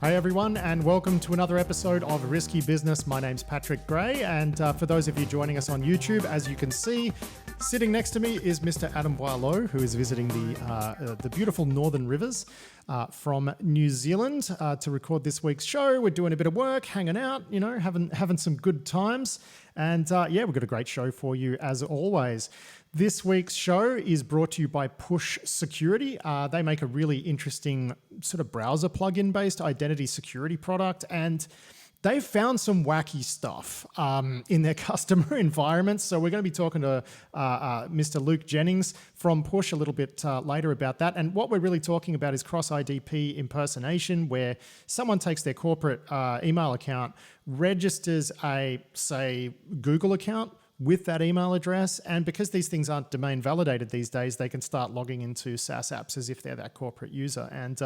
Hey everyone, and welcome to another episode of Risky Business. My name's Patrick Gray, and for those of you joining us on YouTube, as you can see, sitting next to me is Mr. Adam Boileau, who is visiting the beautiful Northern Rivers from New Zealand to record this week's show. We're doing a bit of work, hanging out, you know, having some good times, and we've got a great show for you as always. This week's show is brought to you by Push Security. They make a really interesting sort of browser plugin based identity security product, and they've found some wacky stuff in their customer environments. So we're going to be talking to Mr. Luke Jennings from Push a little bit later about that. And what we're really talking about is cross-IDP impersonation, where someone takes their corporate email account, registers a, say, Google account with that email address, and because these things aren't domain validated these days, they can start logging into SaaS apps as if they're that corporate user. And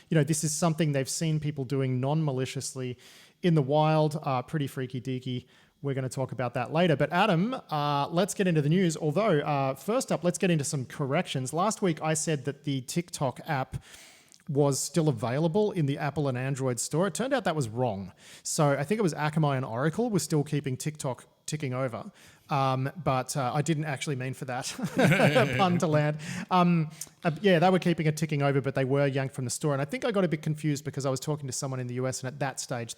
this is something they've seen people doing non-maliciously in the wild. Pretty freaky deaky. We're going to talk about that later. But Adam, let's get into the news. Although, first up, let's get into some corrections. Last week, I said that the TikTok app was still available in the Apple and Android store. It turned out that was wrong. So I think it was Akamai and Oracle was still keeping TikTok ticking over. But I didn't actually mean for that pun to land. They were keeping it ticking over, but they were yanked from the store. And I think I got a bit confused because I was talking to someone in the US, and at that stage,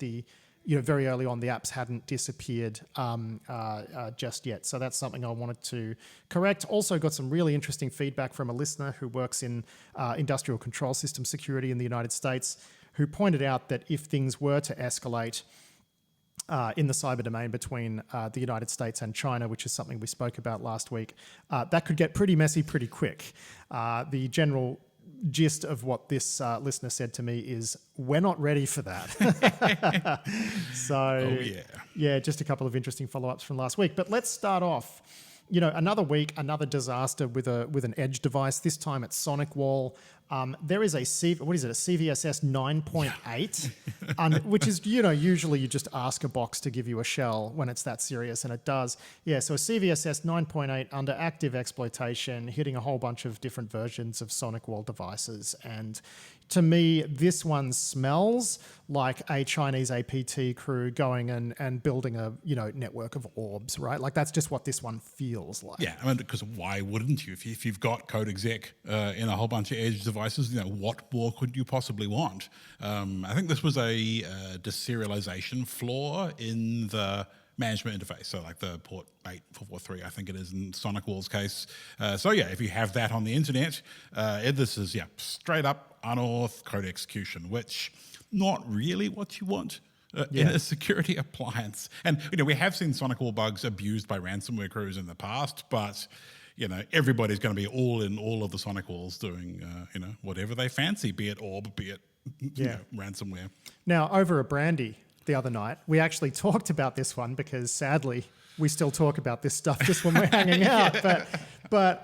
very early on, the apps hadn't disappeared just yet. So that's something I wanted to correct. Also got some really interesting feedback from a listener who works in industrial control system security in the United States, who pointed out that if things were to escalate in the cyber domain between the United States and China, which is something we spoke about last week, that could get pretty messy pretty quick. The general gist of what this listener said to me is, we're not ready for that. So, just a couple of interesting follow-ups from last week. But let's start off. Another week, another disaster with an edge device. This time it's SonicWall. There is a CVSS 9.8, which is, usually you just ask a box to give you a shell when it's that serious, and it does. Yeah, so a CVSS 9.8 under active exploitation, hitting a whole bunch of different versions of SonicWall devices. And to me, this one smells like a Chinese APT crew going and building a network of orbs, right? Like that's just what this one feels like. Yeah, I mean, because why wouldn't you? If you've got code exec in a whole bunch of edge devices, what more could you possibly want? I think this was a deserialization flaw in the management interface, so like the port 8443, I think it is in SonicWall's case. If you have that on the internet, this is straight up unorth code execution, which not really what you want in a security appliance. And we have seen SonicWall bugs abused by ransomware crews in the past, but everybody's going to be all in all of the SonicWalls doing whatever they fancy, be it orb, be it ransomware. Now, over a brandy the other night, we actually talked about this one because sadly we still talk about this stuff just when we're hanging out. But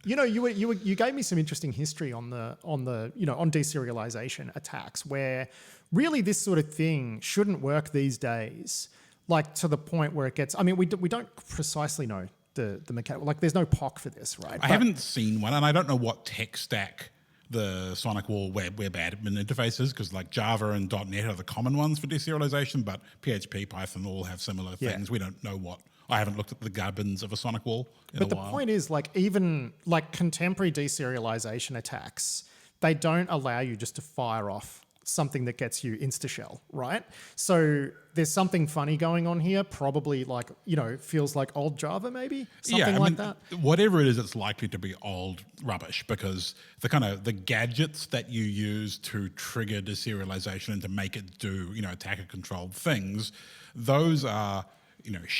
you gave me some interesting history on deserialization attacks, where really this sort of thing shouldn't work these days, like to the point where it gets. I mean, we don't precisely know the mechanic. Like, there's no POC for this, right? I haven't seen one, and I don't know what tech stack the SonicWall web admin interfaces, because like Java and .NET are the common ones for deserialization, but PHP, Python all have similar things. We don't know what. I haven't looked at the gubbins of a SonicWall in a while. But the point is, like, even like contemporary deserialization attacks, they don't allow you just to fire off something that gets you insta-shell, right? So there's something funny going on here, probably like, feels like old Java maybe, something like that. Whatever it is, it's likely to be old rubbish, because the gadgets that you use to trigger deserialization and to make it do, attacker-controlled things, those are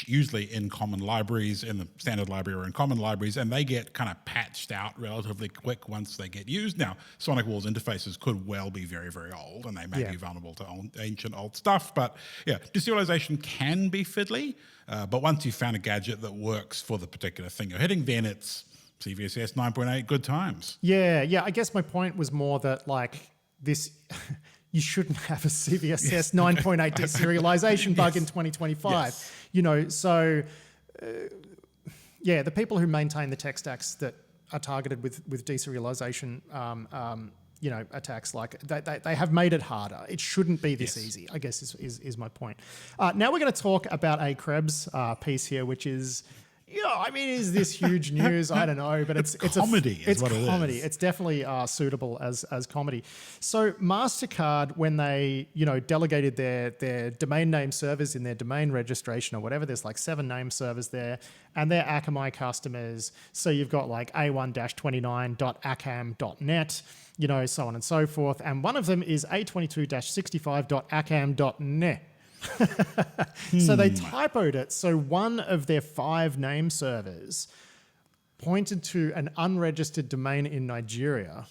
usually in common libraries, in the standard library or in common libraries, and they get kind of patched out relatively quick once they get used. Now, SonicWall's interfaces could well be very, very old, and they may be vulnerable to ancient old stuff, but deserialization can be fiddly, but once you've found a gadget that works for the particular thing you're hitting, then it's CVSS 9.8, good times. Yeah, I guess my point was more that, like, this... you shouldn't have a CVSS 9.8 deserialization bug in 2025. The people who maintain the tech stacks that are targeted with deserialization attacks like they have made it harder. It shouldn't be this easy, I guess is my point. Now we're going to talk about a Krebs piece here, which is, is this huge news? I don't know, but it's comedy. It's what it comedy. is. It's definitely suitable as comedy. So Mastercard, when they delegated their domain name servers in their domain registration or whatever, there's like 7 name servers there, and they're Akamai customers. So you've got like a1-29.akam.net, so on and so forth, and one of them is a22-65.akam.net. So they typoed it. So one of their 5 name servers pointed to an unregistered domain in Nigeria,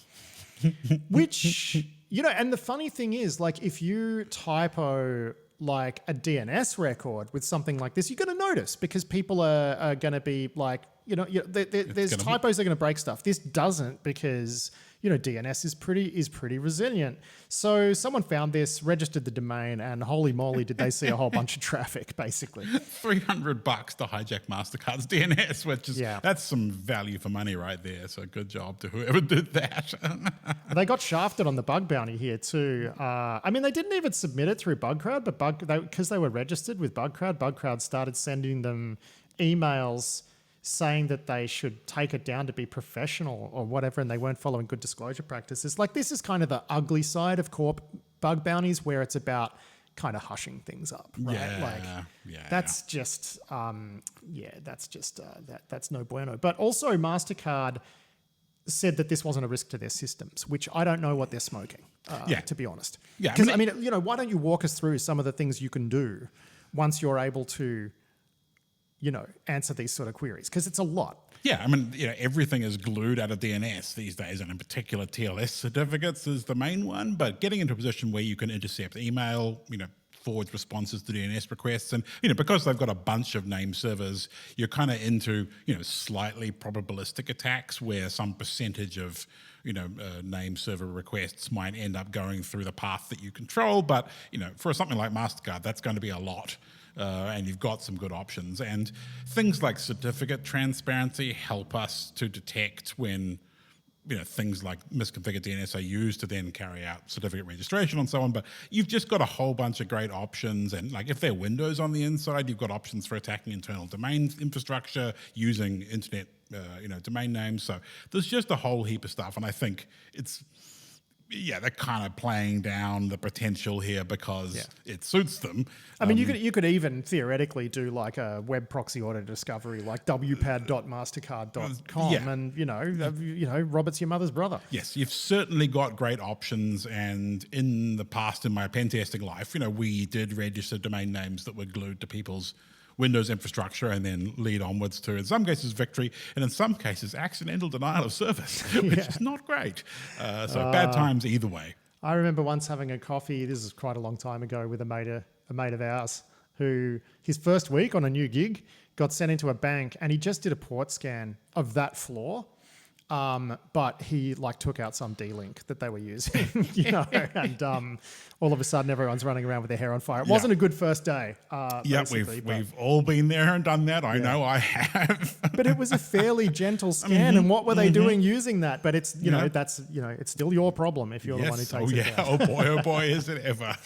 which, and the funny thing is, like, if you typo like a DNS record with something like this, you're going to notice, because people are going to be like, there's typos that are going to break stuff. This doesn't, because DNS is pretty resilient. So someone found this, registered the domain, and holy moly, did they see a whole bunch of traffic, basically. $300 to hijack Mastercard's DNS, which is that's some value for money right there. So good job to whoever did that. They got shafted on the bug bounty here too. They didn't even submit it through BugCrowd, but because they were registered with BugCrowd started sending them emails saying that they should take it down to be professional or whatever, and they weren't following good disclosure practices. Like, this is kind of the ugly side of corp bug bounties, where it's about kind of hushing things up, right? That's just that's no bueno. But also Mastercard said that this wasn't a risk to their systems, which I don't know what they're smoking, to be honest. Yeah, because why don't you walk us through some of the things you can do once you're able to answer these sort of queries, because it's a lot. Yeah, everything is glued out of DNS these days, and in particular TLS certificates is the main one, but getting into a position where you can intercept email, forward responses to DNS requests, and because they've got a bunch of name servers, you're kind of into slightly probabilistic attacks where some percentage of name server requests might end up going through the path that you control, but for something like Mastercard, that's going to be a lot. And you've got some good options, and things like certificate transparency help us to detect when things like misconfigured DNS are used to then carry out certificate registration and so on. But you've just got a whole bunch of great options, and like if they're Windows on the inside, you've got options for attacking internal domain infrastructure using internet domain names. So there's just a whole heap of stuff, and I think it's they're kind of playing down the potential here because it suits them. You could even theoretically do like a web proxy auto discovery, like wpad.mastercard.com, and Robert's your mother's brother. Yes, you've certainly got great options, and in the past, in my pen testing life, we did register domain names that were glued to people's Windows infrastructure and then lead onwards to, in some cases, victory, and in some cases, accidental denial of service, which is not great. So bad times either way. I remember once having a coffee, this is quite a long time ago, with a mate of ours who, his first week on a new gig, got sent into a bank, and he just did a port scan of that floor. But he took out some D-Link that they were using, and all of a sudden everyone's running around with their hair on fire. It wasn't a good first day. We've all been there and done that. I know I have. But it was a fairly gentle scan, and what were they doing using that? But it's it's still your problem if you're the one who takes it down. Oh boy, is it ever.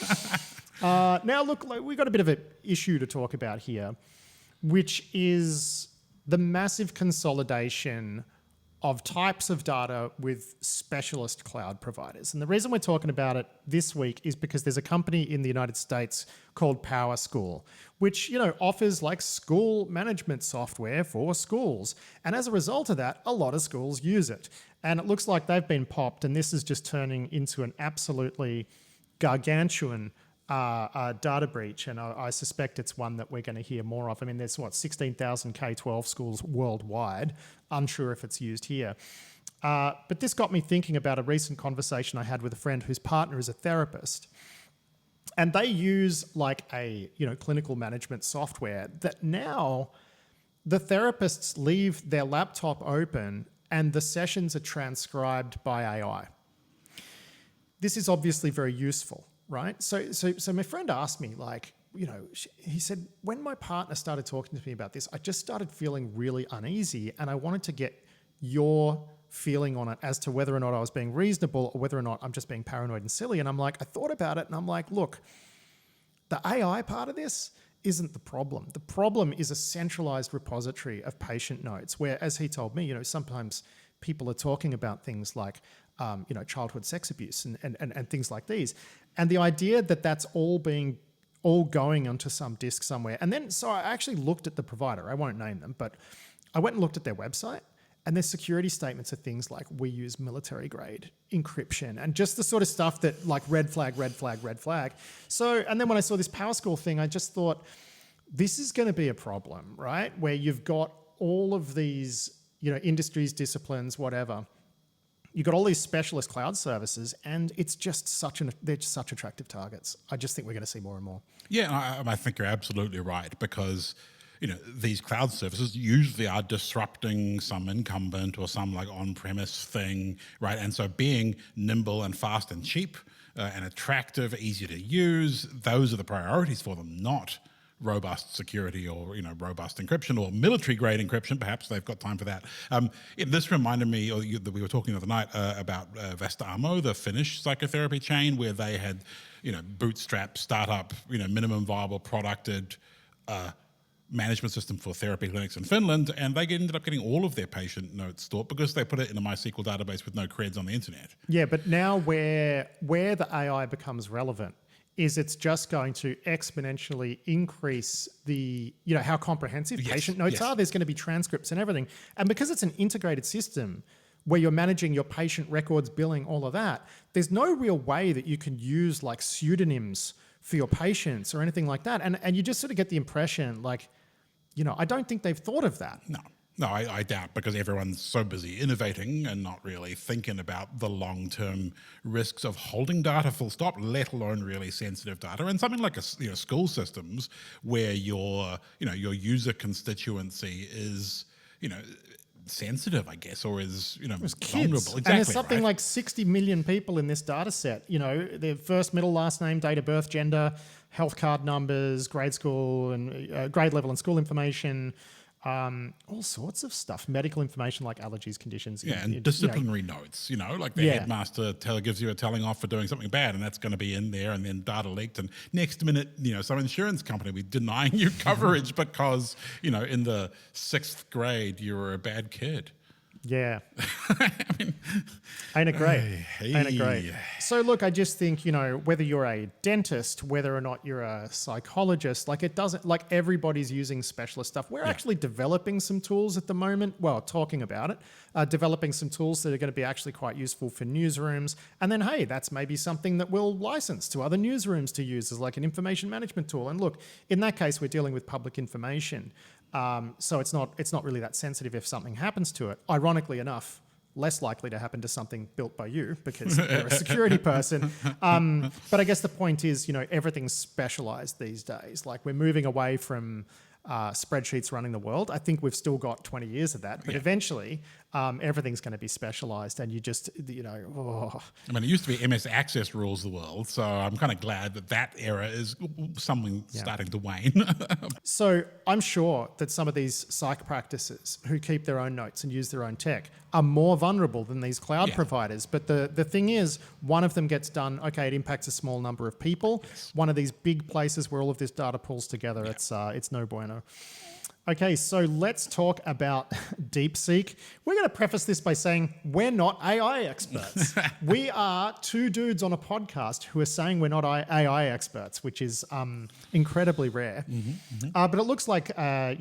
Now look, we've got a bit of an issue to talk about here, which is the massive consolidation of types of data with specialist cloud providers. And the reason we're talking about it this week is because there's a company in the United States called PowerSchool, which offers like school management software for schools. And as a result of that, a lot of schools use it. And it looks like they've been popped, and this is just turning into an absolutely gargantuan data breach, and I suspect it's one that we're going to hear more of. There's 16,000 K-12 schools worldwide. Unsure if it's used here. But this got me thinking about a recent conversation I had with a friend whose partner is a therapist. And they use like a clinical management software that now the therapists leave their laptop open and the sessions are transcribed by AI. This is obviously very useful, right? So my friend asked me, he said, when my partner started talking to me about this, I just started feeling really uneasy, and I wanted to get your feeling on it as to whether or not I was being reasonable or whether or not I'm just being paranoid and silly. And I'm like, I thought about it and I'm like, look, the AI part of this isn't the problem. The problem is a centralized repository of patient notes where, as he told me, sometimes people are talking about things like, childhood sex abuse and things like these. And the idea that that's all going onto some disk somewhere. And then, so I actually looked at the provider. I won't name them, but I went and looked at their website, and their security statements are things like, we use military grade encryption and just the sort of stuff that like red flag, red flag, red flag. So, and then when I saw this PowerSchool thing, I just thought, this is going to be a problem, right? Where you've got all of these, industries, disciplines, whatever. You've got all these specialist cloud services, and it's just they're just such attractive targets. I just think we're going to see more and more. Yeah, I think you're absolutely right, because these cloud services usually are disrupting some incumbent or some like on-premise thing, right? And so being nimble and fast and cheap and attractive, easy to use, those are the priorities for them, not robust security or robust encryption or military-grade encryption. Perhaps they've got time for that. This reminded me, that we were talking the other night about Vestamo, the Finnish psychotherapy chain, where they had bootstrap startup, minimum viable producted management system for therapy clinics in Finland, and they ended up getting all of their patient notes stored because they put it in a MySQL database with no creds on the internet. Yeah, but now where the AI becomes relevant is it's just going to exponentially increase the, how comprehensive patient notes are. There's going to be transcripts and everything. And because it's an integrated system where you're managing your patient records, billing, all of that, there's no real way that you can use like pseudonyms for your patients or anything like that. And you just sort of get the impression like, I don't think they've thought of that. No, I doubt, because everyone's so busy innovating and not really thinking about the long-term risks of holding data full stop, let alone really sensitive data. And something like school systems where your user constituency is, sensitive, I guess, or is, It's kids. vulnerable. Exactly, and there's something right? like 60 million people in this data set, their first, middle, last name, date of birth, gender, health card numbers, grade school and grade level and school information, all sorts of stuff, medical information like allergies, conditions. And disciplinary notes, like the headmaster gives you a telling off for doing something bad, and that's going to be in there, and then data leaked, and next minute, some insurance company will be denying you coverage because, in the 6th grade, you were a bad kid. Yeah. Ain't it great? Ain't it great? So look, I just think, whether you're a dentist, whether or not you're a psychologist, like it doesn't, like everybody's using specialist stuff. We're actually developing some tools at the moment, talking about it, developing some tools that are going to be actually quite useful for newsrooms. And then, hey, that's maybe something that we'll license to other newsrooms to use as like an information management tool. And look, in that case, we're dealing with public information. So it's not really that sensitive if something happens to it. Ironically enough, less likely to happen to something built by you because you're a security person. But I guess the point is, everything's specialized these days. Like we're moving away from spreadsheets running the world. I think we've still got 20 years of that, but eventually everything's going to be specialized, and you just, I mean, it used to be MS Access rules the world, so I'm kind of glad that era is something starting to wane. So I'm sure that some of these psych practices who keep their own notes and use their own tech are more vulnerable than these cloud providers. But the thing is, one of them gets done, okay, it impacts a small number of people. Yes. One of these big places where all of this data pulls together, it's no bueno. Okay, so let's talk about DeepSeek. We're going to preface this by saying we're not AI experts. We are two dudes on a podcast who are saying we're not AI experts, which is incredibly rare. But it looks like a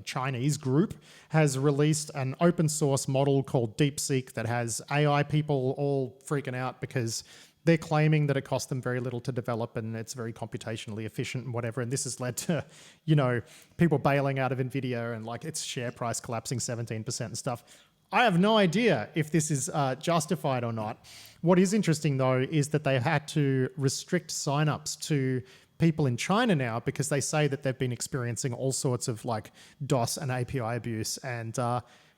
Chinese group has released an open source model called DeepSeek that has AI people all freaking out because they're claiming that it cost them very little to develop and it's very computationally efficient and whatever. And this has led to, people bailing out of NVIDIA and like its share price collapsing 17% and stuff. I have no idea if this is justified or not. What is interesting though is that they had to restrict signups to people in China now because they say that they've been experiencing all sorts of like DOS and API abuse. And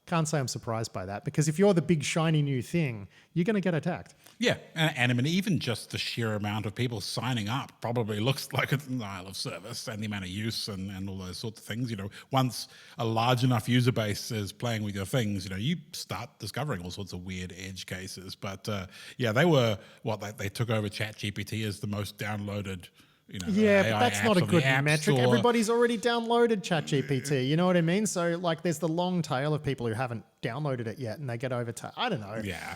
can't say I'm surprised by that, because if you're the big shiny new thing, you're going to get attacked. Yeah, and I mean, even just the sheer amount of people signing up probably looks like a denial of service, and the amount of use and all those sorts of things. Once a large enough user base is playing with your things, you start discovering all sorts of weird edge cases. But they were they took over ChatGPT as the most downloaded. Yeah, AI but that's not a good metric. Store. Everybody's already downloaded ChatGPT. You know what I mean? So there's the long tail of people who haven't downloaded it yet, and they get over to, I don't know. Yeah.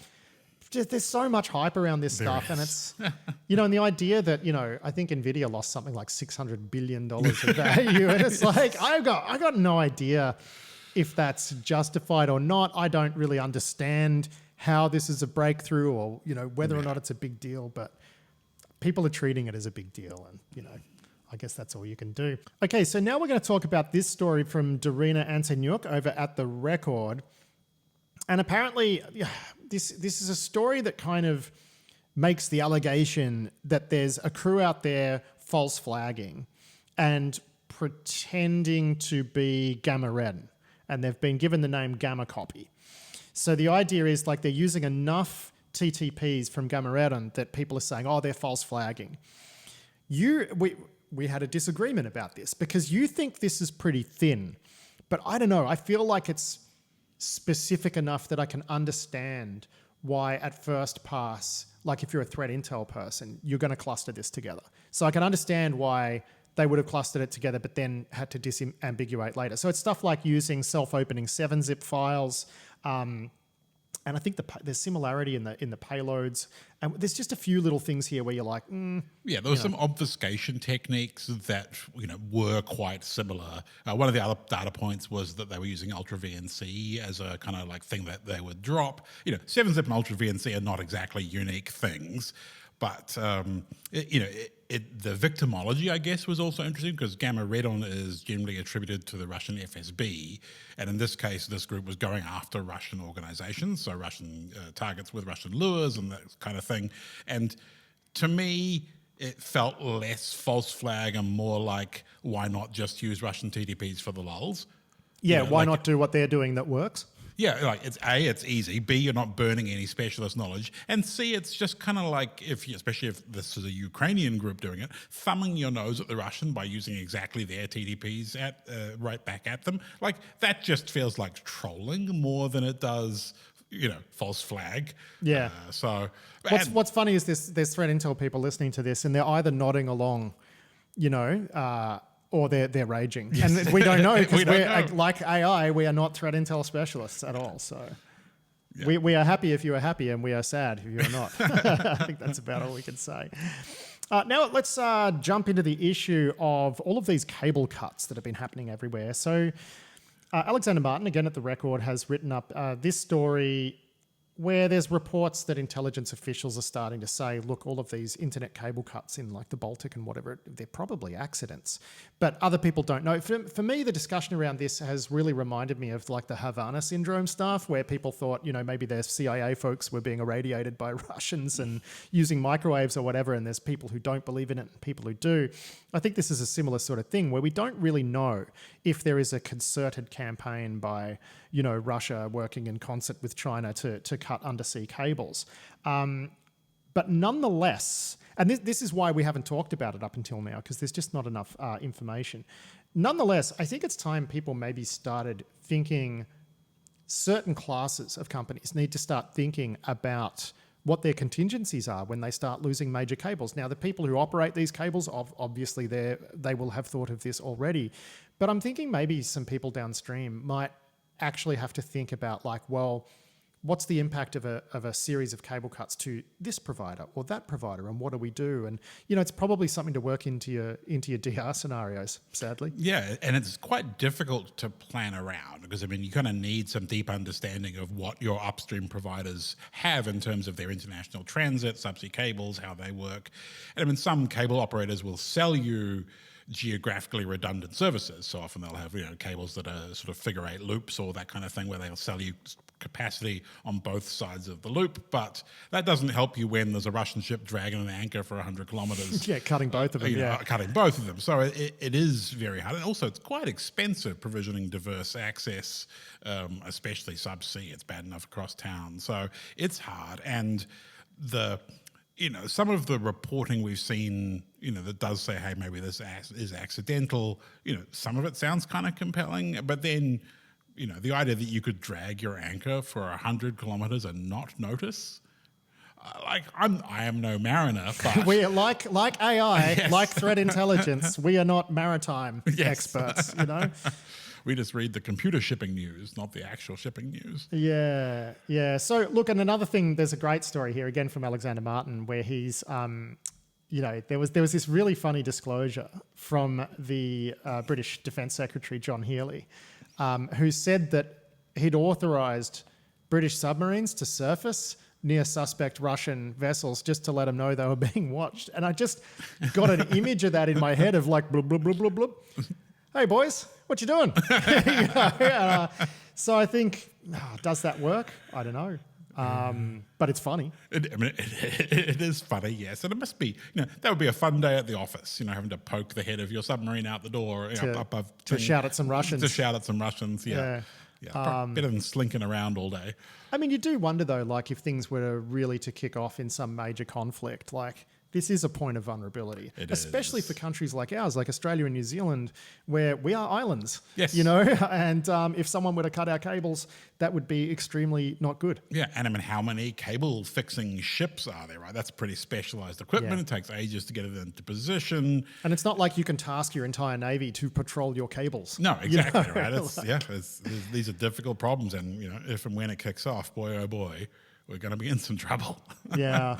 There's so much hype around this stuff, and it's, and the idea that, I think Nvidia lost something like $600 billion of value, and it's like, I got no idea if that's justified or not. I don't really understand how this is a breakthrough, or, whether or not it's a big deal, but people are treating it as a big deal, and, I guess that's all you can do. Okay, so now we're going to talk about this story from Darina Antenyuk over at The Record. And apparently, this is a story that kind of makes the allegation that there's a crew out there false flagging and pretending to be Gamma Red, and they've been given the name Gamma Copy. So the idea is they're using enough TTPs from Gamma Red that people are saying, oh, they're false flagging. We had a disagreement about this because you think this is pretty thin, but I don't know. I feel like it's specific enough that I can understand why at first pass, if you're a threat intel person, you're going to cluster this together. So I can understand why they would have clustered it together, but then had to disambiguate later. So it's stuff like using self-opening 7-zip files, and I think there's similarity in the payloads. And there's just a few little things here where you're like, Yeah, there were some obfuscation techniques that were quite similar. One of the other data points was that they were using Ultra VNC as a kind of thing that they would drop. 7-zip and Ultra VNC are not exactly unique things, but the victimology, I guess, was also interesting because Gamma Redon is generally attributed to the Russian FSB, and in this case, this group was going after Russian organizations, so Russian targets with Russian lures and that kind of thing. And to me, it felt less false flag and more like, why not just use Russian TTPs for the lulls? Yeah, why not do what they're doing that works? Yeah, it's A, it's easy. B, you're not burning any specialist knowledge. And C, it's just kind of like, especially if this is a Ukrainian group doing it, thumbing your nose at the Russian by using exactly their TTPs right back at them. That just feels like trolling more than it does, false flag. Yeah. So what's funny is there's threat intel people listening to this, and they're either nodding along, or they're raging. And we don't know because we're like AI, we are not threat intel specialists at all. So we are happy if you are happy, and we are sad if you are not. I think that's about all we can say. Now let's jump into the issue of all of these cable cuts that have been happening everywhere. So Alexander Martin, again at The Record, has written up this story where there's reports that intelligence officials are starting to say, look, all of these internet cable cuts in the Baltic and whatever, they're probably accidents. But other people don't know. For me, the discussion around this has really reminded me of the Havana syndrome stuff, where people thought, maybe their CIA folks were being irradiated by Russians and using microwaves or whatever, and there's people who don't believe in it and people who do. I think this is a similar sort of thing where we don't really know if there is a concerted campaign by, Russia working in concert with China to cut undersea cables. But nonetheless, and this is why we haven't talked about it up until now, because there's just not enough information. Nonetheless, I think it's time people maybe started thinking certain classes of companies need to start thinking about what their contingencies are when they start losing major cables. Now, the people who operate these cables, obviously they will have thought of this already. But I'm thinking maybe some people downstream might actually have to think about what's the impact of a series of cable cuts to this provider or that provider, and what do we do? And it's probably something to work into your DR scenarios, sadly. Yeah, and it's quite difficult to plan around because you kind of need some deep understanding of what your upstream providers have in terms of their international transit, subsea cables, how they work. And some cable operators will sell you geographically redundant services. So often they'll have cables that are sort of figure-8 loops or that kind of thing, where they'll sell you capacity on both sides of the loop, but that doesn't help you when there's a Russian ship dragging an anchor for 100 kilometers. Yeah, cutting both of them. Cutting both of them. So it is very hard. And also, it's quite expensive provisioning diverse access, especially subsea. It's bad enough across town. So it's hard. And some of the reporting we've seen, that does say, hey, maybe this is accidental, some of it sounds kind of compelling, but then the idea that you could drag your anchor for 100 kilometers and not notice, I am no mariner, but we like AI, yes. like threat intelligence. We are not maritime experts, We just read the computer shipping news, not the actual shipping news. Yeah. So look, and another thing, there's a great story here again from Alexander Martin where he's, there was this really funny disclosure from the British Defence Secretary John Healey, who said that he'd authorised British submarines to surface near suspect Russian vessels just to let them know they were being watched. And I just got an image of that in my head of like, blub, blub, blub, blub, blub. Hey, boys, what you doing? So I think, does that work? I don't know. But it's funny. It is funny, yes. And it must be, that would be a fun day at the office, having to poke the head of your submarine out the door. To shout at some Russians. To shout at some Russians, yeah. Better than slinking around all day. I mean, you do wonder, though, like if things were really to kick off in some major conflict, like this is a point of vulnerability, especially for countries like ours, like Australia and New Zealand, where we are islands. Yes. And if someone were to cut our cables, that would be extremely not good. Yeah, and I mean, how many cable fixing ships are there, right? That's pretty specialised equipment. Yeah. It takes ages to get it into position. And it's not like you can task your entire Navy to patrol your cables. No, exactly, right? These are difficult problems, and if and when it kicks off, boy, oh boy, we're going to be in some trouble. Yeah.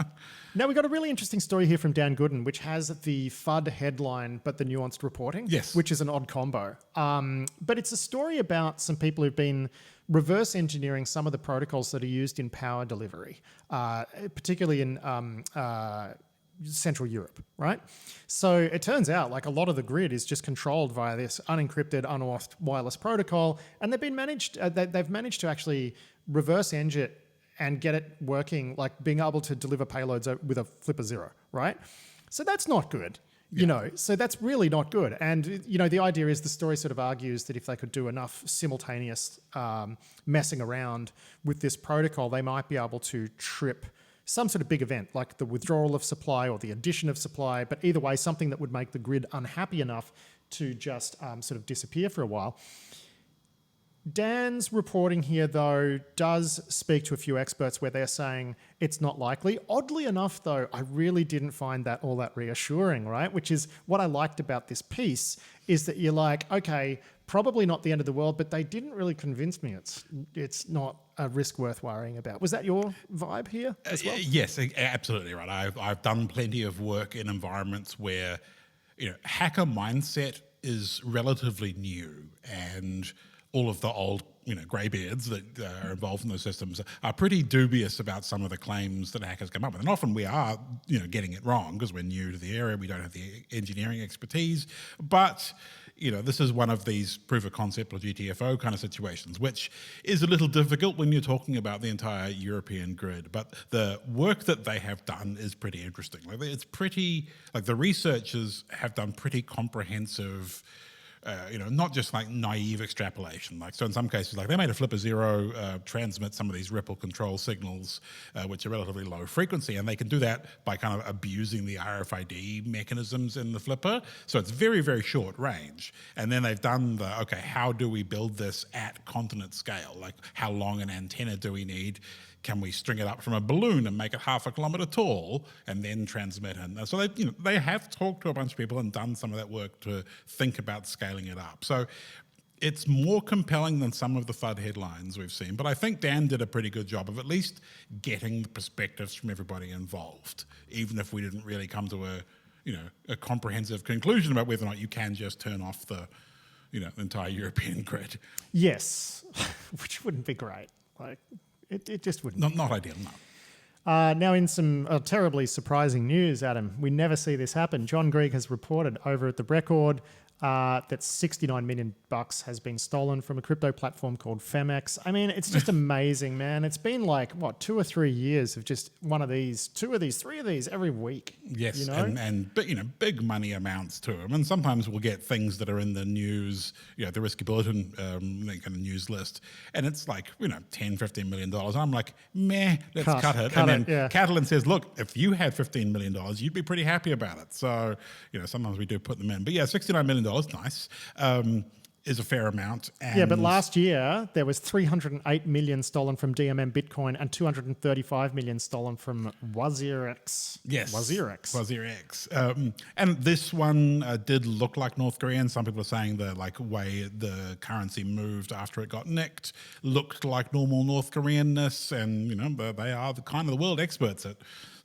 Now, we've got a really interesting story here from Dan Gooden, which has the FUD headline, but the nuanced reporting, yes, which is an odd combo. But it's a story about some people who've been reverse engineering some of the protocols that are used in power delivery, particularly in Central Europe, right? So it turns out like a lot of the grid is just controlled via this unencrypted, unauthed wireless protocol, and they've managed to actually reverse engineer it and get it working, like being able to deliver payloads with a flip of zero, right? So that's not good, so that's really not good. And, the idea is the story sort of argues that if they could do enough simultaneous messing around with this protocol, they might be able to trip some sort of big event, like the withdrawal of supply or the addition of supply, but either way, something that would make the grid unhappy enough to just sort of disappear for a while. Dan's reporting here, though, does speak to a few experts where they're saying it's not likely. Oddly enough, though, I really didn't find that all that reassuring, right? Which is what I liked about this piece, is that you're like, okay, probably not the end of the world, but they didn't really convince me it's not a risk worth worrying about. Was that your vibe here as well? Yes, absolutely right. I've done plenty of work in environments where, hacker mindset is relatively new, and all of the old, greybeards that are involved in those systems are pretty dubious about some of the claims that hackers come up with. And often we are, getting it wrong because we're new to the area, we don't have the engineering expertise. But, this is one of these proof of concept or GTFO kind of situations, which is a little difficult when you're talking about the entire European grid. But the work that they have done is pretty interesting. The researchers have done pretty comprehensive not just like naive extrapolation. So in some cases, they made a flip of zero transmit some of these ripple control signals, which are relatively low frequency, and they can do that by kind of abusing the RFID mechanisms in the flipper. So it's very, very short range. And then they've done how do we build this at continent scale? Like, how long an antenna do we need? Can we string it up from a balloon and make it 0.5 kilometre tall and then transmit? And so they have talked to a bunch of people and done some of that work to think about scaling it up. So it's more compelling than some of the FUD headlines we've seen. But I think Dan did a pretty good job of at least getting the perspectives from everybody involved, even if we didn't really come to a comprehensive conclusion about whether or not you can just turn off the entire European grid. Yes, which wouldn't be great. It just wouldn't. Not ideal, no. Now, in some terribly surprising news, Adam, we never see this happen. John Greig has reported over at The Record that 69 million bucks has been stolen from a crypto platform called Femex. I mean, it's just amazing, man. It's been like, what, 2 or 3 years of just one of these, 2 of these, 3 of these every week. Yes, you know? but big money amounts to them. And sometimes we'll get things that are in the news, the Risky Bulletin kind of news list, and it's like, $10, $15 million. I'm like, meh, let's cut it. And then Catalan says, look, if you had $15 million, you'd be pretty happy about it. So, sometimes we do put them in. But yeah, $69 million, nice, is a fair amount. And but last year there was 308 million stolen from DMM Bitcoin and 235 million stolen from WazirX. Yes, WazirX. And this one did look like North Korean. Some people are saying the way the currency moved after it got nicked looked like normal North Koreanness, and they are the kind of the world experts at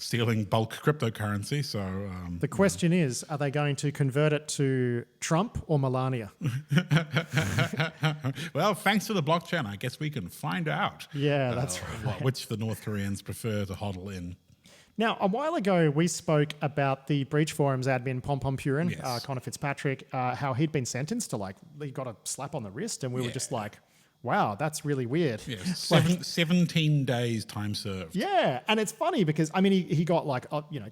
stealing bulk cryptocurrency. So the question is, are they going to convert it to Trump or Melania? Well, thanks to the blockchain, I guess we can find out. Yeah, that's right. Which the North Koreans prefer to hodl in. Now, a while ago, we spoke about the Breach Forums admin Pom Pom Purin, Yes. Connor Fitzpatrick, how he'd been sentenced to he got a slap on the wrist, and we were just like, wow, that's really weird. Yes, 17 days time served. Yeah, and it's funny because, I mean, he got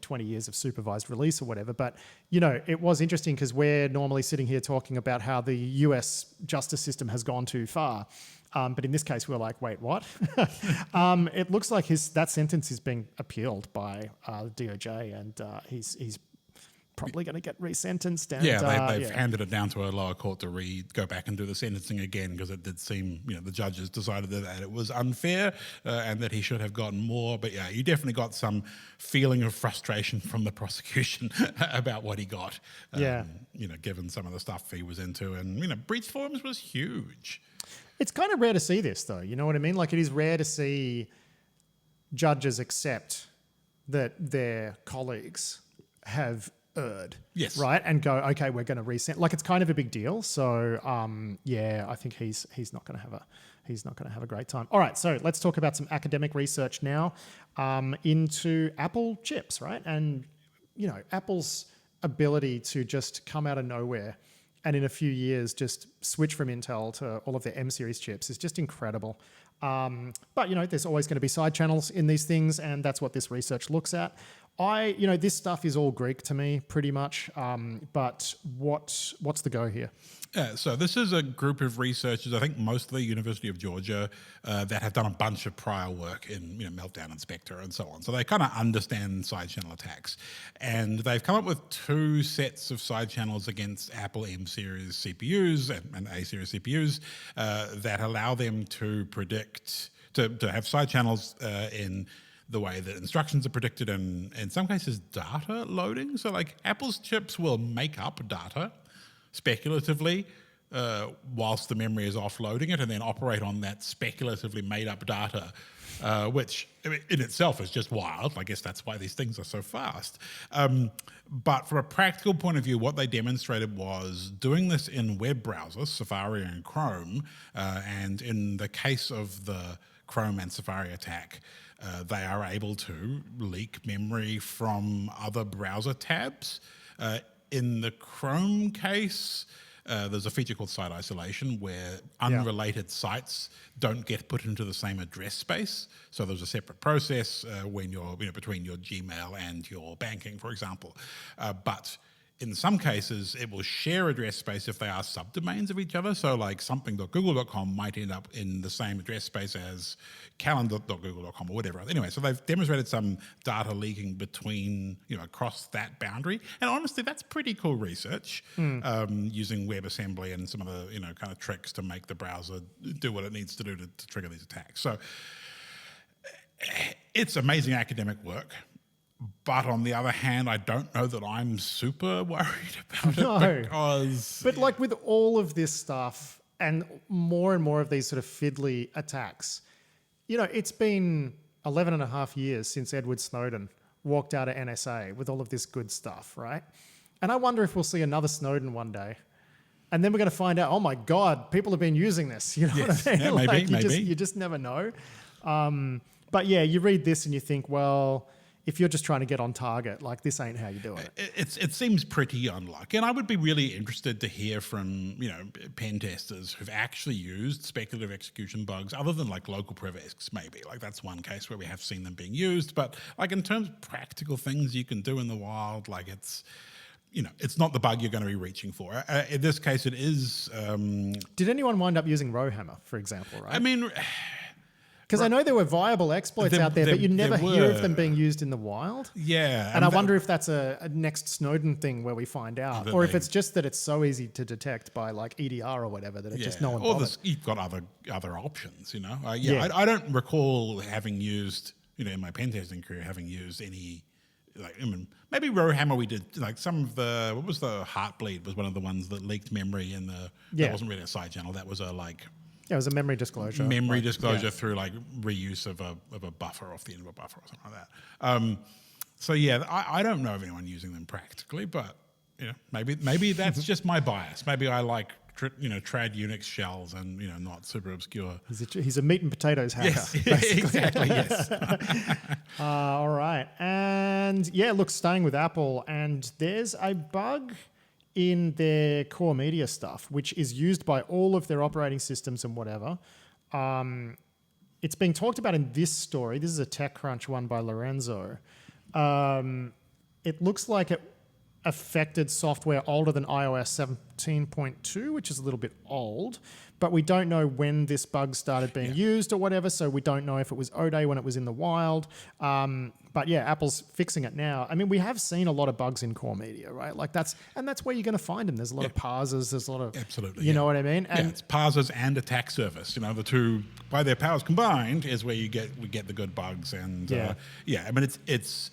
20 years of supervised release or whatever, but, it was interesting because we're normally sitting here talking about how the US justice system has gone too far. But in this case, we're like, wait, what? It looks like that sentence is being appealed by the DOJ, and he's probably going to get resentenced. And, they've handed it down to a lower court to go back and do the sentencing again, because it did seem, the judges decided that it was unfair and that he should have gotten more. But yeah, you definitely got some feeling of frustration from the prosecution about what he got. Given some of the stuff he was into, and Breach Forums was huge. It's kind of rare to see this, though. You know what I mean? Like, it is rare to see judges accept that their colleagues have erred. Yes. Right? And go, okay, we're going to resent. Like, it's kind of a big deal. So, I think he's not going to have a great time. All right, so let's talk about some academic research now into Apple chips, right? And, Apple's ability to just come out of nowhere and in a few years just switch from Intel to all of their M-series chips is just incredible. But, there's always going to be side channels in these things, and that's what this research looks at. This stuff is all Greek to me, pretty much. But what's the go here? So this is a group of researchers, I think mostly University of Georgia, that have done a bunch of prior work in Meltdown and Spectre and so on. So they kind of understand side channel attacks. And they've come up with 2 sets of side channels against Apple M-series CPUs and A-series CPUs that allow them to predict, to have side channels in the way that instructions are predicted, and in some cases data loading. So Apple's chips will make up data speculatively whilst the memory is offloading it, and then operate on that speculatively made up data, which in itself is just wild. I guess that's why these things are so fast. But from a practical point of view, what they demonstrated was doing this in web browsers, Safari and Chrome, and in the case of the Chrome and Safari attack, they are able to leak memory from other browser tabs. In the Chrome case, there's a feature called site isolation where unrelated sites don't get put into the same address space. So there's a separate process when you're between your Gmail and your banking, for example. But in some cases, it will share address space if they are subdomains of each other. So something.google.com might end up in the same address space as calendar.google.com or whatever. Anyway, so they've demonstrated some data leaking between, across that boundary. And honestly, that's pretty cool research, using WebAssembly and some of the, kind of tricks to make the browser do what it needs to do to trigger these attacks. So it's amazing academic work. But on the other hand, I don't know that I'm super worried about it, because... But with all of this stuff and more of these sort of fiddly attacks, it's been 11 and a half years since Edward Snowden walked out of NSA with all of this good stuff, right? And I wonder if we'll see another Snowden one day. And then we're going to find out, oh my God, people have been using this. You know what I mean? Yeah, maybe. You just never know. But yeah, you read this and you think, well, if you're just trying to get on target, like this ain't how you're doing it. It seems pretty unlikely, and I would be really interested to hear from pen testers who've actually used speculative execution bugs, other than like local privesks, maybe. Like that's one case where we have seen them being used, but like in terms of practical things you can do in the wild, like it's not the bug you're going to be reaching for. In this case, it is. Did anyone wind up using Rowhammer, for example? Right. I mean. Because I know there were viable exploits out there, but you never hear of them being used in the wild. Yeah. And I wonder if that's a next Snowden thing where we find out, or if it's just that it's so easy to detect by like EDR or whatever that it just no one bothers. You've got other options, I don't recall having used, in my pen testing career, having used any, maybe Rowhammer we did, like some of the, what was the Heartbleed was one of the ones that leaked memory in that wasn't really a side channel, that was it was a memory disclosure. Through like reuse of a buffer off the end of a buffer or something like that. I don't know of anyone using them practically, but maybe that's just my bias. Maybe I like trad Unix shells and not super obscure. He's a meat and potatoes hacker. Yes, exactly. Yes. All right, and look, staying with Apple, and there's a bug in their core media stuff, which is used by all of their operating systems and whatever. It's being talked about in this story. This is a TechCrunch one by Lorenzo. It looks like it affected software older than iOS 17.2, which is a little bit old, but we don't know when this bug started being used or whatever, so we don't know if it was O-Day when it was in the wild. But Apple's fixing it now. I mean, we have seen a lot of bugs in core media, right? Like that's where you're going to find them. There's a lot of parsers. There's a lot of absolutely. You know what I mean? And it's parsers and attack surface. The two, by their powers combined, is where we get the good bugs. And I mean, it's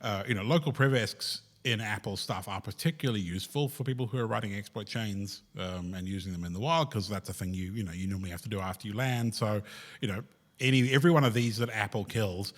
local privesks in Apple stuff are particularly useful for people who are writing exploit chains and using them in the wild, because that's a thing you normally have to do after you land. So every one of these that Apple kills,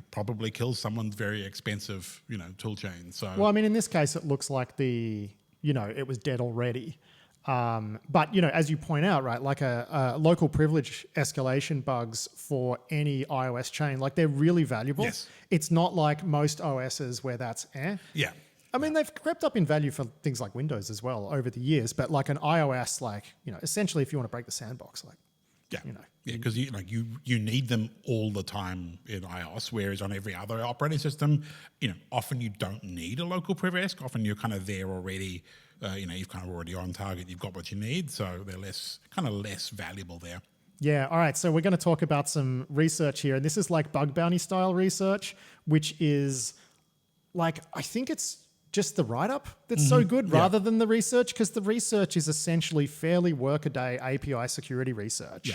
probably kills someone's very expensive tool chain. So well, I mean, in this case, it looks like it was dead already. But as you point out, right, like a local privilege escalation bugs for any iOS chain, like they're really valuable. Yes. It's not like most OSs where that's Yeah. I mean, they've crept up in value for things like Windows as well over the years, but like an iOS, essentially if you want to break the sandbox, because you need them all the time in iOS, whereas on every other operating system, often you don't need a local privesk. Often you're kind of there already. You've kind of already on target. You've got what you need, so they're less valuable there. Yeah. All right. So we're going to talk about some research here, and this is like bug bounty style research, which is like, I think it's just the write-up that's so good rather than the research, because the research is essentially fairly workaday API security research.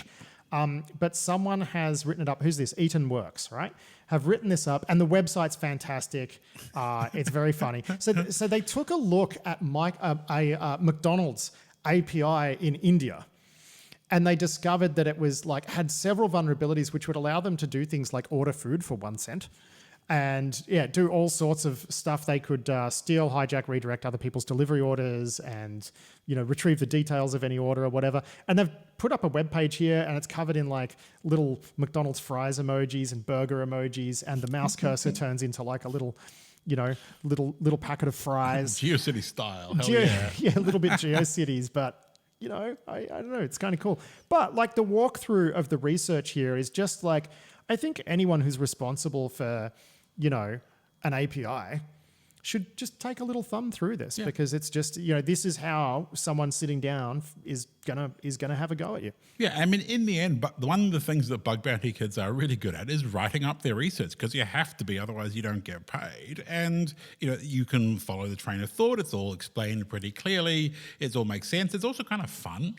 Yeah. But someone has written it up. Who's this? Eaton Works, right? Have written this up, and the website's fantastic. It's very funny. So they took a look at McDonald's API in India, and they discovered that it was had several vulnerabilities which would allow them to do things like order food for 1 cent. And do all sorts of stuff. They could steal, hijack, redirect other people's delivery orders, and retrieve the details of any order or whatever. And they've put up a web page here, and it's covered in little McDonald's fries emojis and burger emojis, and the mouse cursor turns into a little packet of fries. GeoCities style. A little bit GeoCities, but I don't know. It's kind of cool. But the walkthrough of the research here is just I think anyone who's responsible for an API should just take a little thumb through this, because it's just, this is how someone sitting down is gonna have a go at you. Yeah, I mean, in the end, but one of the things that bug bounty kids are really good at is writing up their research, because you have to be, otherwise you don't get paid. And you can follow the train of thought. It's all explained pretty clearly. It all makes sense. It's also kind of fun.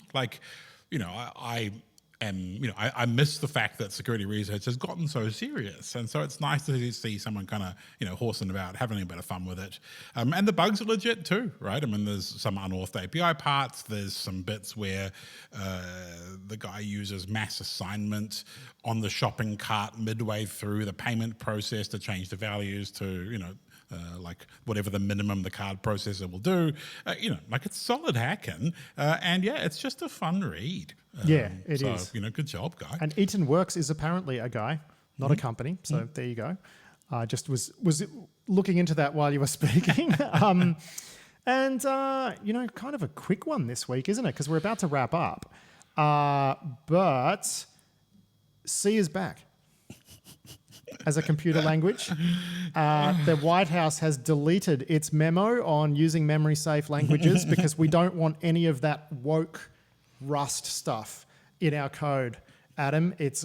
I miss the fact that security research has gotten so serious, and so it's nice to see someone kind of horsing about, having a bit of fun with it. And the bugs are legit too, right? I mean, there's some unauthored API parts. There's some bits where the guy uses mass assignment on the shopping cart midway through the payment process to change the values to whatever the minimum the card processor will do. It's solid hacking, and it's just a fun read. It is. Good job, guy. And Eaton Works is apparently a guy, not a company. So there you go. Just was looking into that while you were speaking. And kind of a quick one this week, isn't it? Because we're about to wrap up. But C is back as a computer language. The White House has deleted its memo on using memory-safe languages because we don't want any of that woke Rust stuff in our code. Adam, it's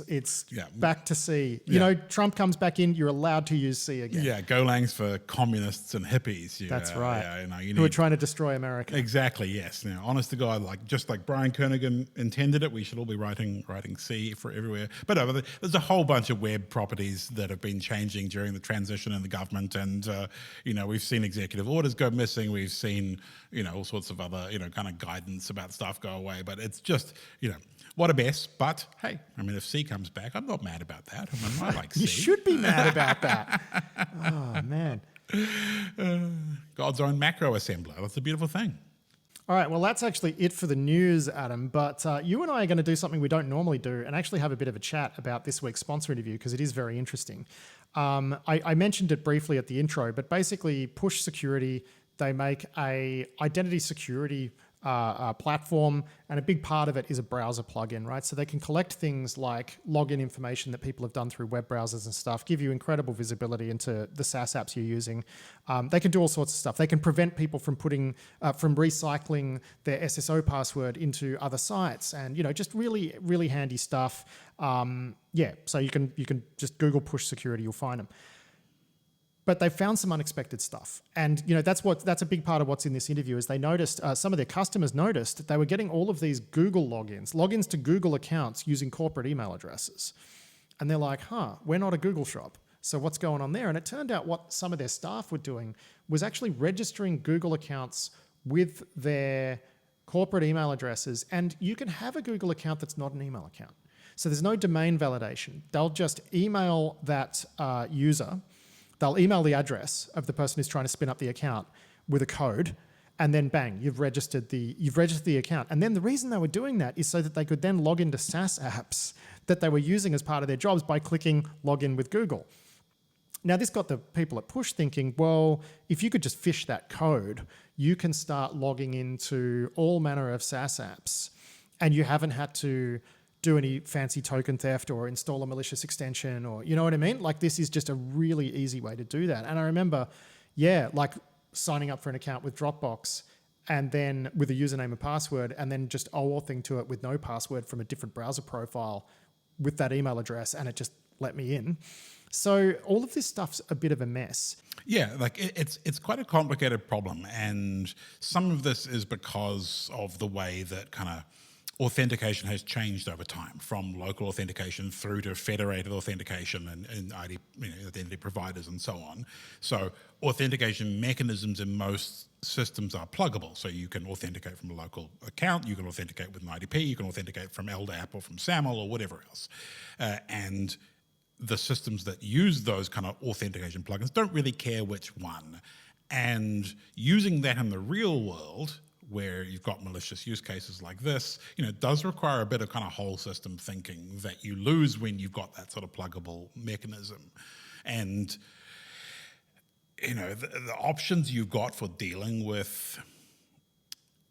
back to C. You know, Trump comes back in, you're allowed to use C again. Yeah, Golang's for communists and hippies. That's right. You who are trying to destroy America. Exactly, yes. Now, honest to God, just like Brian Kernighan intended it, we should all be writing C for everywhere. But there's a whole bunch of web properties that have been changing during the transition in the government, and we've seen executive orders go missing. We've seen all sorts of other kind of guidance about stuff go away. But it's just what a mess. But hey, if C comes back, I'm not mad about that. I like C. You should be mad about that. Oh, man. God's own macro assembler. That's a beautiful thing. All right, well, that's actually it for the news, Adam. But you and I are going to do something we don't normally do and actually have a bit of a chat about this week's sponsor interview because it is very interesting. I mentioned it briefly at the intro, but basically Push Security, they make a identity security platform, and a big part of it is a browser plugin, right? So they can collect things like login information that people have done through web browsers and stuff, give you incredible visibility into the SaaS apps you're using. They can do all sorts of stuff. They can prevent people from from recycling their SSO password into other sites, and just really, really handy stuff. So you can just Google Push Security, you'll find them. But they found some unexpected stuff. And that's a big part of what's in this interview is they noticed, some of their customers noticed they were getting all of these Google logins to Google accounts using corporate email addresses. And they're like, we're not a Google shop. So what's going on there? And it turned out what some of their staff were doing was actually registering Google accounts with their corporate email addresses. And you can have a Google account that's not an email account. So there's no domain validation. They'll just email that user. They'll email the address of the person who's trying to spin up the account with a code, and then bang, you've registered the account. And then the reason they were doing that is so that they could then log into SaaS apps that they were using as part of their jobs by clicking login with Google. Now, this got the people at Push thinking, well, if you could just phish that code, you can start logging into all manner of SaaS apps, and you haven't had to do any fancy token theft or install a malicious extension, or you know what I mean? Like, this is just a really easy way to do that. And I remember, signing up for an account with Dropbox and then with a username and password, and then just OAuthing to it with no password from a different browser profile with that email address, and it just let me in. So all of this stuff's a bit of a mess. Yeah, it's quite a complicated problem, and some of this is because of the way that kind of authentication has changed over time, from local authentication through to federated authentication and identity providers and so on. So authentication mechanisms in most systems are pluggable. So you can authenticate from a local account, you can authenticate with an IDP, you can authenticate from LDAP or from SAML or whatever else. And the systems that use those kind of authentication plugins don't really care which one. And using that in the real world, where you've got malicious use cases like this, does require a bit of kind of whole system thinking that you lose when you've got that sort of pluggable mechanism. And, the options you've got for dealing with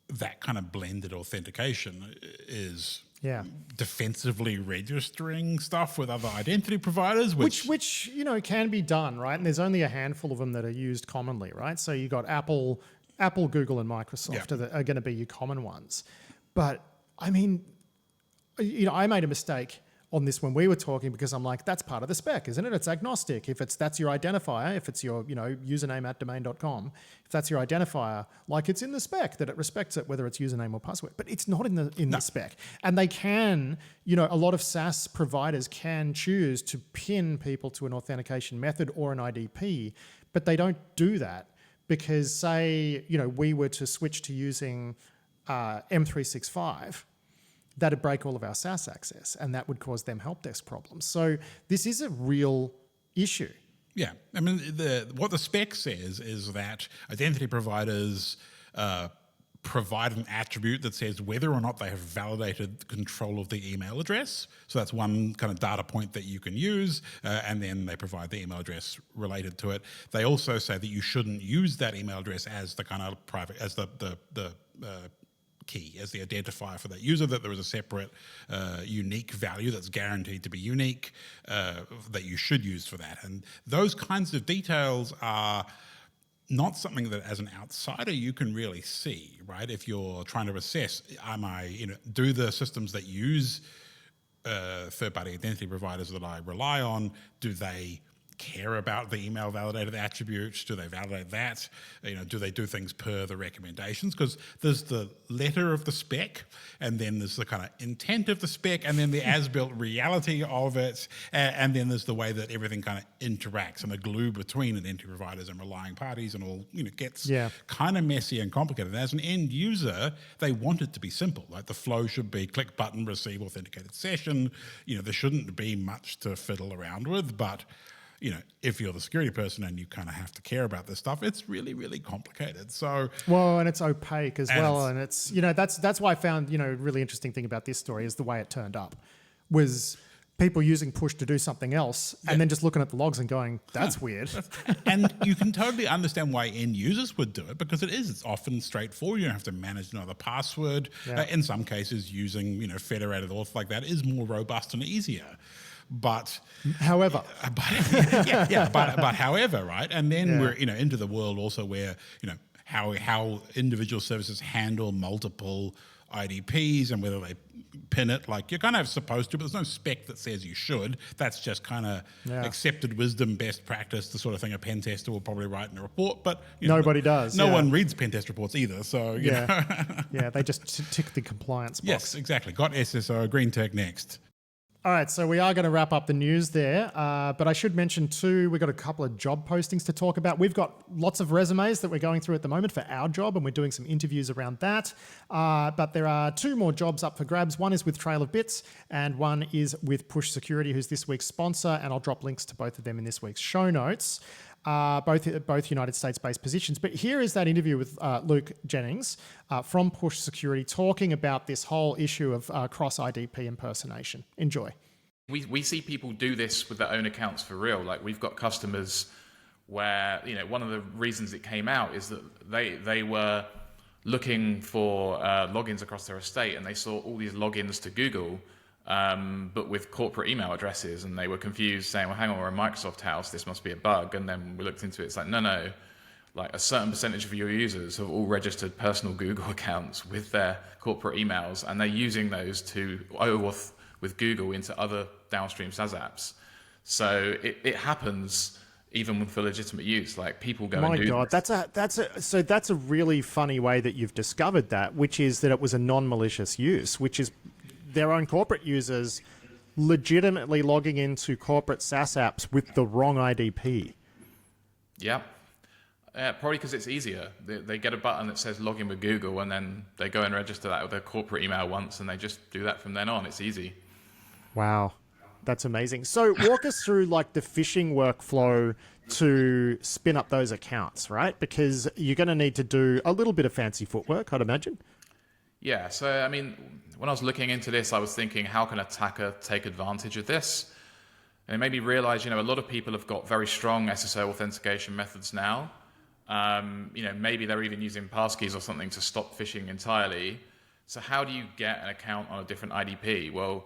that kind of blended authentication is defensively registering stuff with other identity providers, which can be done, right? And there's only a handful of them that are used commonly, right? So you got Apple, Google, and Microsoft are going to be your common ones. But I mean, I made a mistake on this when we were talking because I'm like, that's part of the spec, isn't it? It's agnostic. If that's your identifier, if it's your username at domain.com, if that's your identifier, like, it's in the spec that it respects it, whether it's username or password. But it's not in the spec. And they can, a lot of SaaS providers can choose to pin people to an authentication method or an IDP, but they don't do that. Because say, we were to switch to using M365, that'd break all of our SaaS access, and that would cause them help desk problems. So this is a real issue. Yeah. I mean, what the spec says is that identity providers provide an attribute that says whether or not they have validated control of the email address. So that's one kind of data point that you can use, and then they provide the email address related to it. They also say that you shouldn't use that email address as the kind of private, as the key, as the identifier for that user, that there is a separate unique value that's guaranteed to be unique that you should use for that. And those kinds of details are not something that as an outsider you can really see, right? If you're trying to assess, do the systems that use third-party identity providers that I rely on, do they care about the email validated attributes? Do they validate that? Do they do things per the recommendations? Because there's the letter of the spec, and then there's the kind of intent of the spec, and then the as-built reality of it, and then there's the way that everything kind of interacts and the glue between identity providers and relying parties, and all gets kind of messy and complicated. And as an end user, they want it to be simple. Like the flow should be click button, receive authenticated session. There shouldn't be much to fiddle around with, but if you're the security person and you kind of have to care about this stuff, it's really, really complicated. So and it's opaque as well. And it's that's why I found a really interesting thing about this story is the way it turned up was people using push to do something else and then just looking at the logs and going, that's weird. And you can totally understand why end users would do it, because it's often straightforward. You don't have to manage another password. In some cases, using federated auth like that is more robust and easier. But however, however, right? And then we're into the world also where how individual services handle multiple IDPs and whether they pin it. Like you're kind of supposed to, but there's no spec that says you should. That's just kind of accepted wisdom, best practice, the sort of thing a pen tester will probably write in a report. But nobody does. No one reads pen test reports either. So you know. They just tick the compliance box. Yes, exactly. Got SSO, green tech next. All right, so we are going to wrap up the news there, but I should mention too, we've got a couple of job postings to talk about. We've got lots of resumes that we're going through at the moment for our job, and we're doing some interviews around that. But there are two more jobs up for grabs. One is with Trail of Bits, and one is with Push Security, who's this week's sponsor, and I'll drop links to both of them in this week's show notes. Both United States-based positions. But here is that interview with Luke Jennings from Push Security talking about this whole issue of cross-IDP impersonation. Enjoy. We see people do this with their own accounts for real. Like we've got customers where, one of the reasons it came out is that they were looking for logins across their estate, and they saw all these logins to Google, but with corporate email addresses, and they were confused, saying, well, hang on, we're a Microsoft house, this must be a bug. And then we looked into it, it's like, no, like a certain percentage of your users have all registered personal Google accounts with their corporate emails, and they're using those to OAuth with Google into other downstream SaaS apps. So it happens even for legitimate use. Like people go and do this. That's a really funny way that you've discovered that, which is that it was a non-malicious use, which is their own corporate users legitimately logging into corporate SaaS apps with the wrong IDP. Yeah. Probably because it's easier. They get a button that says login with Google, and then they go and register that with their corporate email once, and they just do that from then on. It's easy. Wow. That's amazing. So walk us through like the phishing workflow to spin up those accounts, right? Because you're going to need to do a little bit of fancy footwork, I'd imagine. Yeah. So, I mean, when I was looking into this, I was thinking, how can an attacker take advantage of this? And it made me realize, a lot of people have got very strong SSO authentication methods now. Maybe they're even using passkeys or something to stop phishing entirely. So how do you get an account on a different IDP? Well,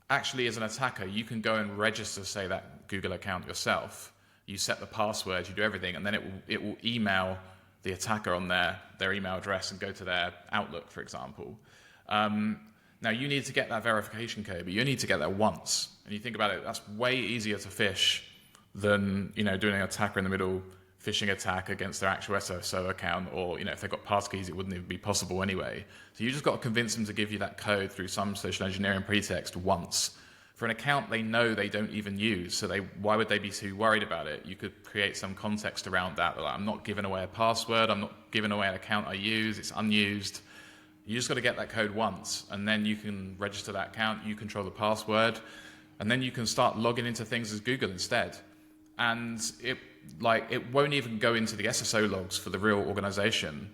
actually, as an attacker, you can go and register, say, that Google account yourself. You set the password, you do everything, and then it will email the attacker on their email address and go to their Outlook, for example. Now, you need to get that verification code, but you need to get that once. And you think about it, that's way easier to phish than doing an attacker in the middle phishing attack against their actual SSO account, or if they've got passkeys, it wouldn't even be possible anyway. So you just got to convince them to give you that code through some social engineering pretext once. For an account they know they don't even use, so why would they be too worried about it? You could create some context around that. Like, I'm not giving away a password, I'm not giving away an account I use, it's unused. You just got to get that code once, and then you can register that account, you control the password, and then you can start logging into things as Google instead. And it won't even go into the SSO logs for the real organization.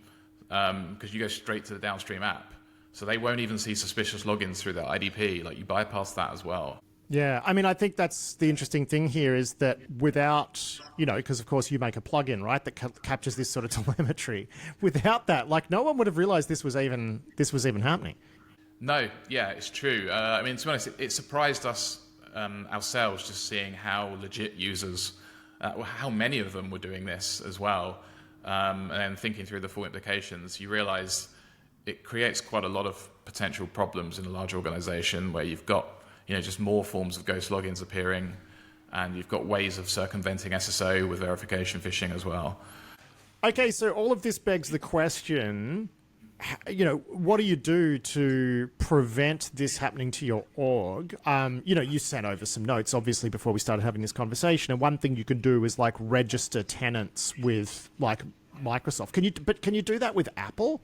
because you go straight to the downstream app. So they won't even see suspicious logins through their IDP. Like, you bypass that as well. Yeah, I mean, I think that's the interesting thing here is that without, because of course you make a plugin, right, that captures this sort of telemetry. Without that, like, no one would have realized this was even happening. No, yeah, it's true. I mean, to be honest, it surprised us ourselves just seeing how legit users, how many of them were doing this as well. And then thinking through the full implications, you realize it creates quite a lot of potential problems in a large organization where you've got just more forms of ghost logins appearing, and you've got ways of circumventing SSO with verification phishing as well. Okay, so all of this begs the question, what do you do to prevent this happening to your org? You sent over some notes, obviously, before we started having this conversation, and one thing you can do is, like, register tenants with, like, Microsoft. Can you do that with Apple?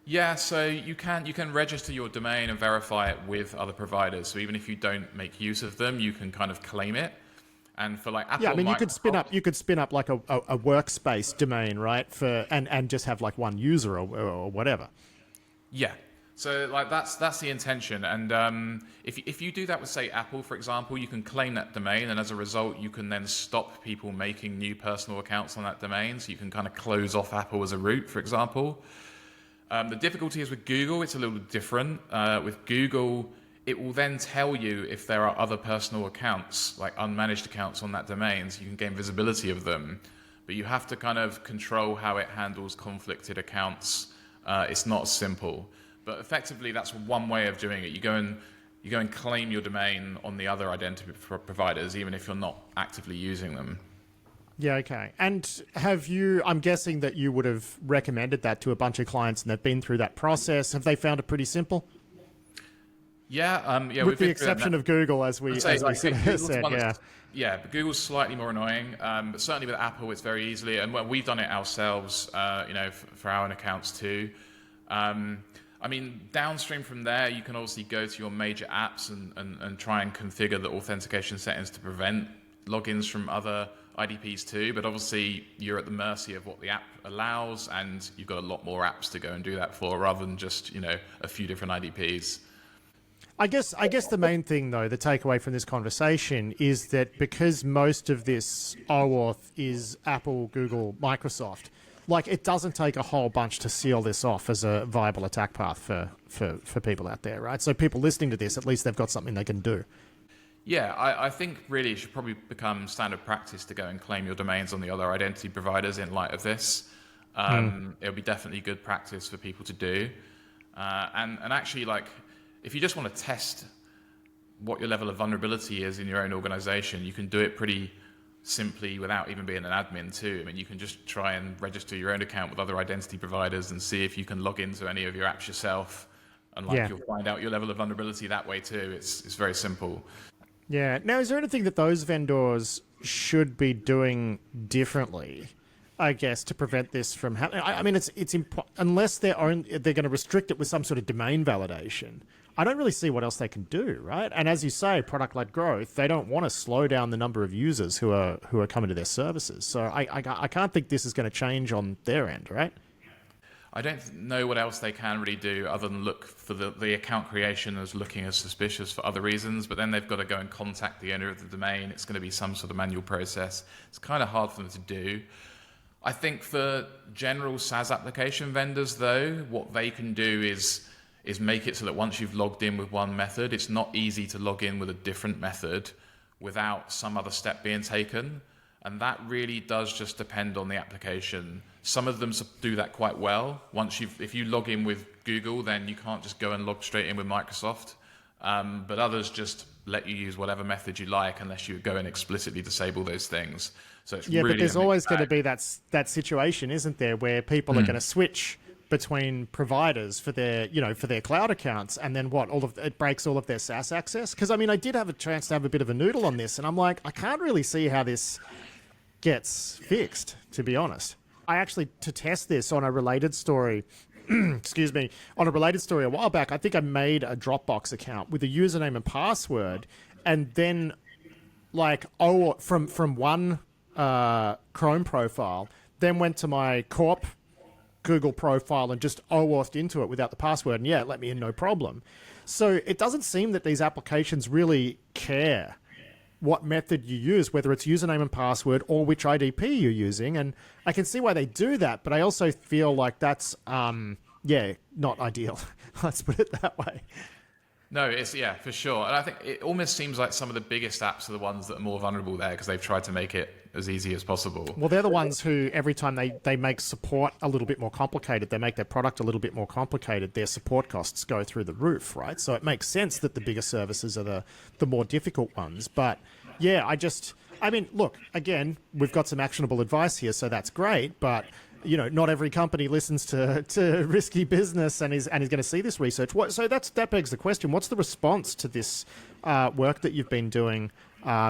Yeah, so you can register your domain and verify it with other providers. So even if you don't make use of them, you can kind of claim it. And for like Apple, yeah, I mean, Microsoft, you could spin up like a workspace domain, right? And just have like one user or whatever. Yeah. So like that's the intention. And if you do that with, say, Apple, for example, you can claim that domain, and as a result, you can then stop people making new personal accounts on that domain. So you can kind of close off Apple as a root, for example. The difficulty is with Google, it's a little different. With Google, it will then tell you if there are other personal accounts, like unmanaged accounts on that domain, so you can gain visibility of them. But you have to kind of control how it handles conflicted accounts. It's not simple. But effectively, that's one way of doing it. You go and claim your domain on the other identity providers, even if you're not actively using them. Yeah, okay. And I'm guessing that you would have recommended that to a bunch of clients and they've been through that process. Have they found it pretty simple? Yeah, with the exception of Google, as we said, yeah. Yeah, but Google's slightly more annoying, but certainly with Apple, it's very easily, and we've done it ourselves, for our own accounts too. I mean, downstream from there, you can obviously go to your major apps and try and configure the authentication settings to prevent logins from other IDPs too, but obviously you're at the mercy of what the app allows, and you've got a lot more apps to go and do that for, rather than just a few different IDPs. I guess the main thing, though, the takeaway from this conversation is that because most of this OAuth is Apple, Google, Microsoft, like, it doesn't take a whole bunch to seal this off as a viable attack path for people out there, right? So people listening to this, at least they've got something they can do. Yeah, I think really it should probably become standard practice to go and claim your domains on the other identity providers in light of this. It'll be definitely good practice for people to do. And actually, like, if you just want to test what your level of vulnerability is in your own organization, you can do it pretty simply without even being an admin too. I mean, you can just try and register your own account with other identity providers and see if you can log into any of your apps yourself. And you'll find out your level of vulnerability that way too. It's very simple. Yeah. Now, is there anything that those vendors should be doing differently, I guess, to prevent this from happening? I mean, unless they're going to restrict it with some sort of domain validation, I don't really see what else they can do, right? And as you say, product-led growth, they don't want to slow down the number of users who are coming to their services. So I can't think this is going to change on their end, right? I don't know what else they can really do other than look for the account creation as looking as suspicious for other reasons, but then they've got to go and contact the owner of the domain. It's going to be some sort of manual process. It's kind of hard for them to do. I think for general SaaS application vendors, though, what they can do is make it so that once you've logged in with one method, it's not easy to log in with a different method without some other step being taken. And that really does just depend on the application. Some of them do that quite well. If you log in with Google, then you can't just go and log straight in with Microsoft. But others just let you use whatever method you like unless you go and explicitly disable those things. So it's really but there's always going to be that situation, isn't there, where people are going to switch between providers for their cloud accounts, and then it breaks all of their SaaS access. Because I mean, I did have a chance to have a bit of a noodle on this, and I'm like, I can't really see how this gets fixed, to be honest. I actually, to test this on a related story, on a related story a while back, I think I made a Dropbox account with a username and password, and then from one Chrome profile, then went to my corp Google profile and just OAuth into it without the password, and yeah, let me in, no problem. So it doesn't seem that these applications really care what method you use, whether it's username and password or which IDP you're using. And I can see why they do that, but I also feel like that's, not ideal. Let's put it that way. No, for sure. And I think it almost seems like some of the biggest apps are the ones that are more vulnerable there because they've tried to make it as easy as possible. Well, they're the ones who, every time they make support a little bit more complicated, they make their product a little bit more complicated, their support costs go through the roof, right? So it makes sense that the bigger services are the more difficult ones. But yeah, look, again, we've got some actionable advice here, so that's great, but not every company listens to risky business and is going to see this research. So that begs the question: what's the response to this work that you've been doing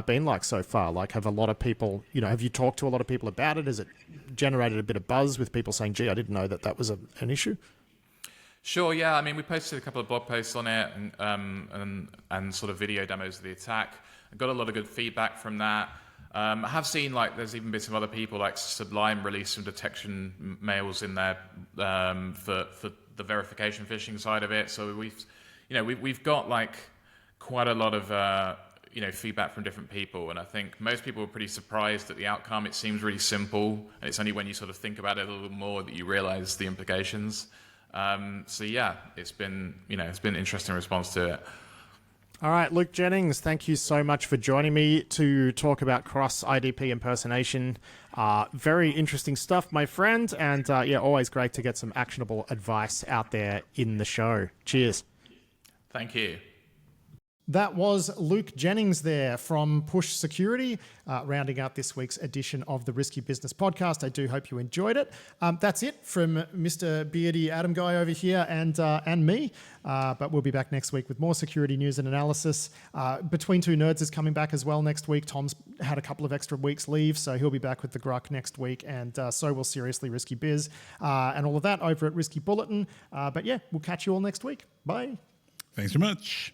been like so far? Like, have a lot of people, have you talked to a lot of people about it? Has it generated a bit of buzz with people saying, "Gee, I didn't know that was an issue"? Sure. Yeah. I mean, we posted a couple of blog posts on it and sort of video demos of the attack. I got a lot of good feedback from that. I have seen there's even been some other people like Sublime release some detection mails in there for the verification phishing side of it. So we've got quite a lot of feedback from different people, and I think most people were pretty surprised at the outcome. It seems really simple, and it's only when you sort of think about it a little more that you realize the implications. It's been an interesting response to it. All right, Luke Jennings, thank you so much for joining me to talk about cross-IDP impersonation. Very interesting stuff, my friend, and always great to get some actionable advice out there in the show. Cheers. Thank you. That was Luke Jennings there from Push Security, rounding out this week's edition of the Risky Business Podcast. I do hope you enjoyed it. That's it from Mr. Beardy Adam Guy over here and me. But we'll be back next week with more security news and analysis. Between Two Nerds is coming back as well next week. Tom's had a couple of extra weeks leave, so he'll be back with the Gruck next week, and so will Seriously Risky Biz and all of that over at Risky Bulletin. But yeah, we'll catch you all next week. Bye. Thanks very much.